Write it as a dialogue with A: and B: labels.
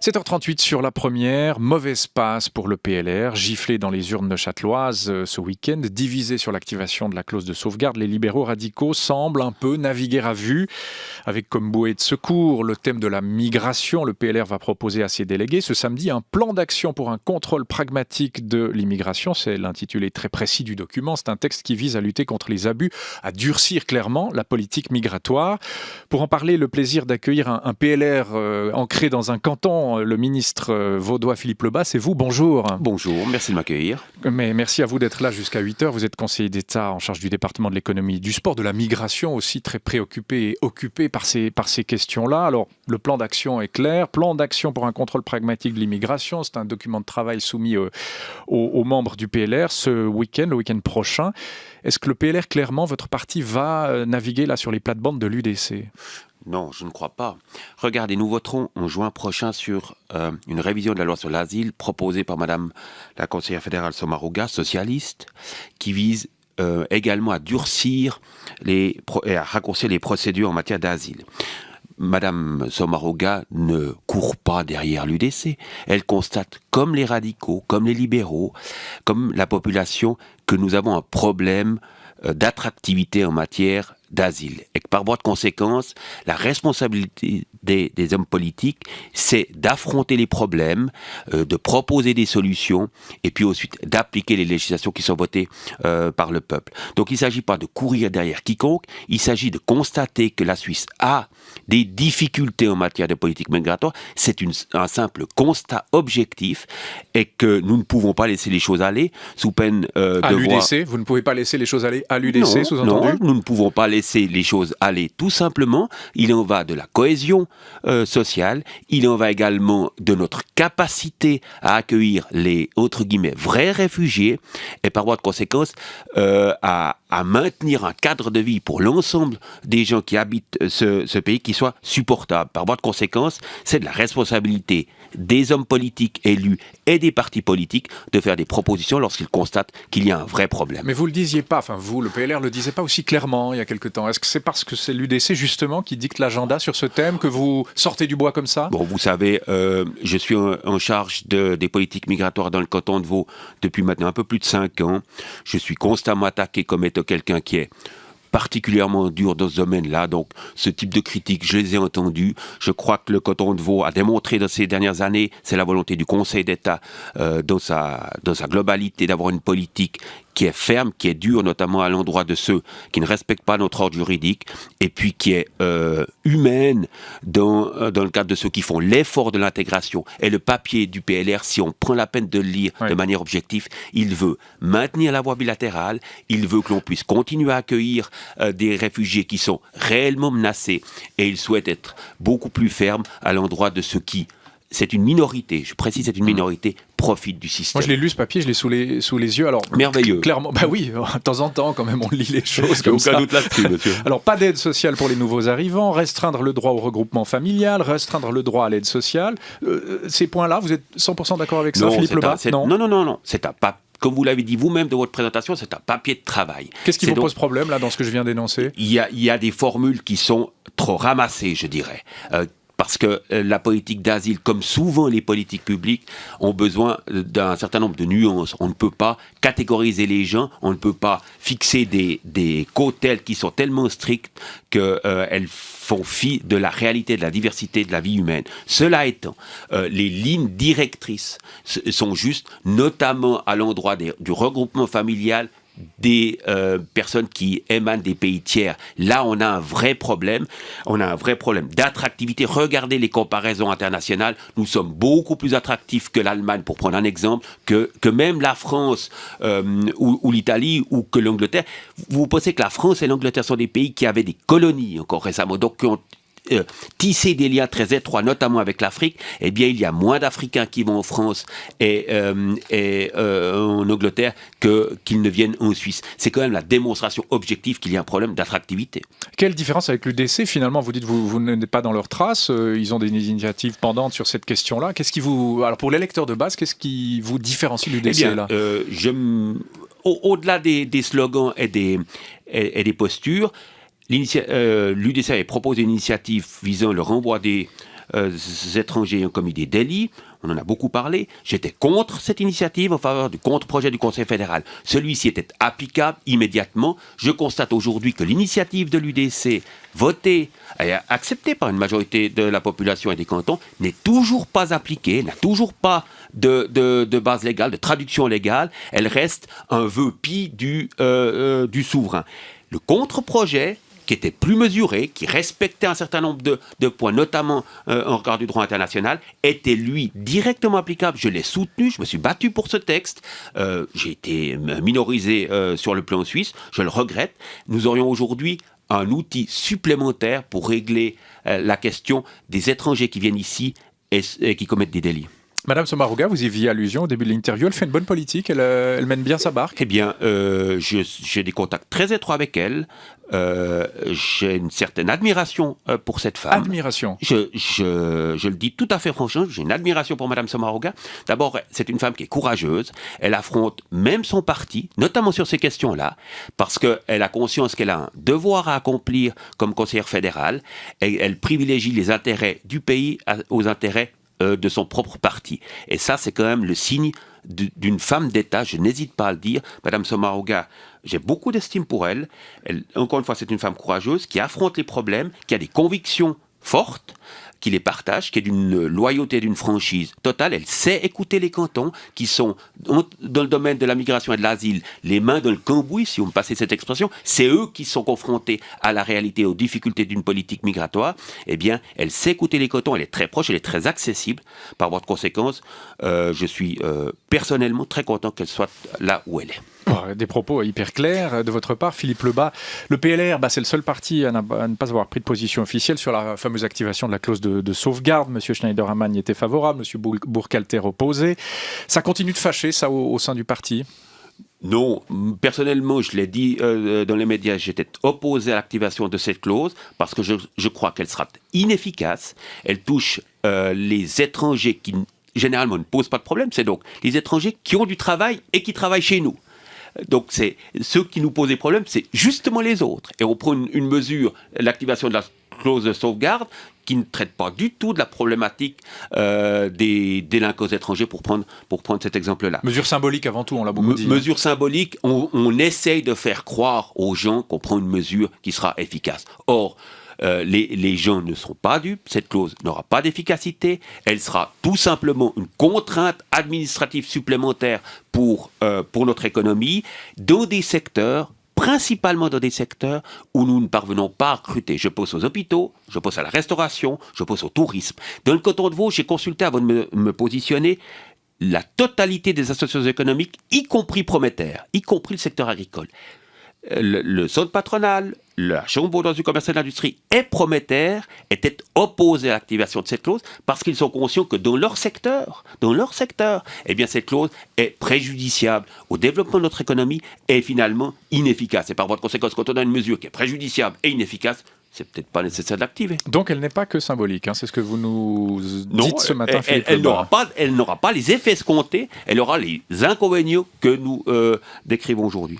A: 7h38 sur la première, mauvaise passe pour le PLR, giflé dans les urnes neuchâteloises ce week-end, divisé sur l'activation de la clause de sauvegarde, les libéraux radicaux semblent un peu naviguer à vue. Avec comme bouée de secours le thème de la migration, le PLR va proposer à ses délégués ce samedi un plan d'action pour un contrôle pragmatique de l'immigration. C'est l'intitulé très précis du document. C'est un texte qui vise à lutter contre les abus, à durcir clairement la politique migratoire. Pour en parler, le plaisir d'accueillir un PLR ancré dans un canton, le ministre vaudois Philippe Lebas, c'est vous, bonjour.
B: Bonjour, merci de m'accueillir.
A: Mais merci à vous d'être là jusqu'à 8h. Vous êtes conseiller d'État en charge du département de l'économie et du sport, de la migration aussi, très préoccupé et occupé par ces questions-là. Alors, le plan d'action est clair. Plan d'action pour un contrôle pragmatique de l'immigration. C'est un document de travail soumis aux membres du PLR ce week-end, le week-end prochain. Est-ce que le PLR, clairement, votre parti va naviguer là sur les plates-bandes de l'UDC ?
B: Non, je ne crois pas. Regardez, nous voterons en juin prochain sur une révision de la loi sur l'asile proposée par Madame la conseillère fédérale Sommaruga, socialiste, qui vise également à durcir et à raccourcir les procédures en matière d'asile. Madame Sommaruga ne court pas derrière l'UDC. Elle constate, comme les radicaux, comme les libéraux, comme la population, que nous avons un problème d'attractivité en matière d'asile. Et que par voie de conséquence, la responsabilité des hommes politiques, c'est d'affronter les problèmes, de proposer des solutions, et puis ensuite d'appliquer les législations qui sont votées par le peuple. Donc il ne s'agit pas de courir derrière quiconque, il s'agit de constater que la Suisse a des difficultés en matière de politique migratoire. C'est un simple constat objectif, et que nous ne pouvons pas laisser les choses aller, sous peine de
A: à l'UDC, vous ne pouvez pas laisser les choses aller à l'UDC, sous-entendu ?
B: Non, nous ne pouvons pas laisser les choses aller, tout simplement. Il en va de la cohésion sociale, il en va également de notre capacité à accueillir les, entre guillemets, vrais réfugiés, et par voie de conséquence, à maintenir un cadre de vie pour l'ensemble des gens qui habitent ce pays qui soit supportable. Par voie de conséquence, c'est de la responsabilité des hommes politiques élus et des partis politiques de faire des propositions lorsqu'ils constatent qu'il y a un vrai problème.
A: Mais vous le disiez pas, enfin vous, le PLR le disait pas aussi clairement il y a quelque temps. Est-ce que c'est parce que c'est l'UDC justement qui dicte l'agenda sur ce thème que vous sortez du bois comme ça ?
B: Bon, vous savez, je suis en charge des politiques migratoires dans le canton de Vaud depuis maintenant un peu plus de 5 ans. Je suis constamment attaqué comme étant quelqu'un qui est particulièrement dur dans ce domaine-là. Donc, ce type de critiques, je les ai entendues. Je crois que le canton de Vaud a démontré dans ces dernières années, c'est la volonté du Conseil d'État dans sa globalité d'avoir une politique qui est ferme, qui est dure, notamment à l'endroit de ceux qui ne respectent pas notre ordre juridique, et puis qui est humaine dans le cadre de ceux qui font l'effort de l'intégration. Et le papier du PLR, si on prend la peine de le lire de manière objective, il veut maintenir la voie bilatérale, il veut que l'on puisse continuer à accueillir des réfugiés qui sont réellement menacés, et il souhaite être beaucoup plus ferme à l'endroit de ceux qui, c'est une minorité, je précise, c'est une minorité, profite du système.
A: Moi, je l'ai lu, ce papier, je l'ai sous les yeux. Alors,
B: merveilleux.
A: Clairement, bah oui, de temps en temps, quand même, on lit les choses comme ça.
B: Aucun doute là-dessus, monsieur.
A: Alors, pas d'aide sociale pour les nouveaux arrivants, restreindre le droit au regroupement familial, restreindre le droit à l'aide sociale. Ces points-là, vous êtes 100% d'accord avec ça, Philippe Lebas ?
B: Non. C'est un pas. Comme vous l'avez dit vous-même dans votre présentation, c'est un papier de travail.
A: Qu'est-ce qui vous pose problème, là, dans ce que je viens d'énoncer ?
B: Il y a des formules qui sont trop ramassées, je dirais. Parce que la politique d'asile, comme souvent les politiques publiques, ont besoin d'un certain nombre de nuances. On ne peut pas catégoriser les gens, on ne peut pas fixer des quotas qui sont tellement stricts qu'elles font fi de la réalité, de la diversité de la vie humaine. Cela étant, les lignes directrices sont justes, notamment à l'endroit du regroupement familial, des personnes qui émanent des pays tiers. Là, on a un vrai problème. On a un vrai problème d'attractivité. Regardez les comparaisons internationales. Nous sommes beaucoup plus attractifs que l'Allemagne, pour prendre un exemple, que même la France ou l'Italie ou que l'Angleterre. Vous pensez que la France et l'Angleterre sont des pays qui avaient des colonies encore récemment, donc qui ont tisser des liens très étroits, notamment avec l'Afrique, eh bien, il y a moins d'Africains qui vont en France et en Angleterre qu'ils ne viennent en Suisse. C'est quand même la démonstration objective qu'il y a un problème d'attractivité.
A: Quelle différence avec l'UDC ? Finalement, vous dites que vous n'êtes pas dans leurs traces, ils ont des initiatives pendantes sur cette question-là. Alors, pour l'électeur de base, qu'est-ce qui vous différencie de l'UDC, là ?
B: Au-delà des slogans et des postures, l'UDC avait proposé une initiative visant le renvoi des étrangers ayant commis des délits. On en a beaucoup parlé. J'étais contre cette initiative en faveur du contre-projet du Conseil fédéral. Celui-ci était applicable immédiatement. Je constate aujourd'hui que l'initiative de l'UDC, votée et acceptée par une majorité de la population et des cantons, n'est toujours pas appliquée, n'a toujours pas de base légale, de traduction légale. Elle reste un vœu pieux du souverain. Le contre-projet, qui était plus mesuré, qui respectait un certain nombre de points, notamment en regard du droit international, était lui directement applicable. Je l'ai soutenu, je me suis battu pour ce texte. J'ai été minorisé sur le plan suisse, je le regrette. Nous aurions aujourd'hui un outil supplémentaire pour régler la question des étrangers qui viennent ici et qui commettent des délits.
A: Madame Sommaruga, vous y faisiez allusion au début de l'interview. Elle fait une bonne politique, elle mène bien sa barque.
B: Eh bien, j'ai des contacts très étroits avec elle. J'ai une certaine admiration pour cette femme.
A: Admiration.
B: Je le dis tout à fait franchement, j'ai une admiration pour Madame Sommaruga. D'abord, c'est une femme qui est courageuse. Elle affronte même son parti, notamment sur ces questions-là, parce qu'elle a conscience qu'elle a un devoir à accomplir comme conseillère fédérale. Et elle privilégie les intérêts du pays aux intérêts de son propre parti. Et ça, c'est quand même le signe d'une femme d'État, je n'hésite pas à le dire. Madame Sommaruga, j'ai beaucoup d'estime pour elle. Encore une fois, c'est une femme courageuse qui affronte les problèmes, qui a des convictions fortes, qui les partage, qui est d'une loyauté, d'une franchise totale. Elle sait écouter les cantons qui sont, dans le domaine de la migration et de l'asile, les mains dans le cambouis, si vous me passez cette expression. C'est eux qui sont confrontés à la réalité, aux difficultés d'une politique migratoire. Eh bien, elle sait écouter les cantons, elle est très proche, elle est très accessible. Par voie de conséquence, je suis personnellement très content qu'elle soit là où elle est.
A: Des propos hyper clairs de votre part, Philippe Lebas. Le PLR, c'est le seul parti à ne pas avoir pris de position officielle sur la fameuse activation de la clause de sauvegarde. Monsieur Schneiderman y était favorable, Monsieur Burkhalter opposé. Ça continue de fâcher, ça, au sein du parti ?
B: Non, personnellement, je l'ai dit dans les médias, j'étais opposé à l'activation de cette clause parce que je crois qu'elle sera inefficace. Elle touche les étrangers qui, généralement, ne posent pas de problème. C'est donc les étrangers qui ont du travail et qui travaillent chez nous. Donc, c'est ceux qui nous posent des problèmes, c'est justement les autres. Et on prend une mesure, l'activation de la clause de sauvegarde, qui ne traite pas du tout de la problématique des délinquants étrangers, pour prendre cet exemple-là.
A: Mesure symbolique avant tout, on l'a beaucoup dit.
B: Mesure symbolique, on essaye de faire croire aux gens qu'on prend une mesure qui sera efficace. Or, les gens ne seront pas dupes, cette clause n'aura pas d'efficacité, elle sera tout simplement une contrainte administrative supplémentaire pour notre économie, dans des secteurs, principalement dans des secteurs où nous ne parvenons pas à recruter. Je pense aux hôpitaux, je pense à la restauration, je pense au tourisme. Dans le canton de Vaud, j'ai consulté avant de me positionner la totalité des associations économiques, y compris Prométer, y compris le secteur agricole. Le centre patronal, la Chambre vaudoise du commerce et de l'industrie et Prométer étaient opposés à l'activation de cette clause parce qu'ils sont conscients que dans leur secteur, eh bien cette clause est préjudiciable au développement de notre économie et finalement inefficace. Et par voie de conséquence, quand on a une mesure qui est préjudiciable et inefficace, c'est peut-être pas nécessaire de l'activer.
A: Donc elle n'est pas que symbolique, c'est ce que vous nous dites ce matin, Philippe
B: elle n'aura pas les effets escomptés, elle aura les inconvénients que nous décrivons aujourd'hui.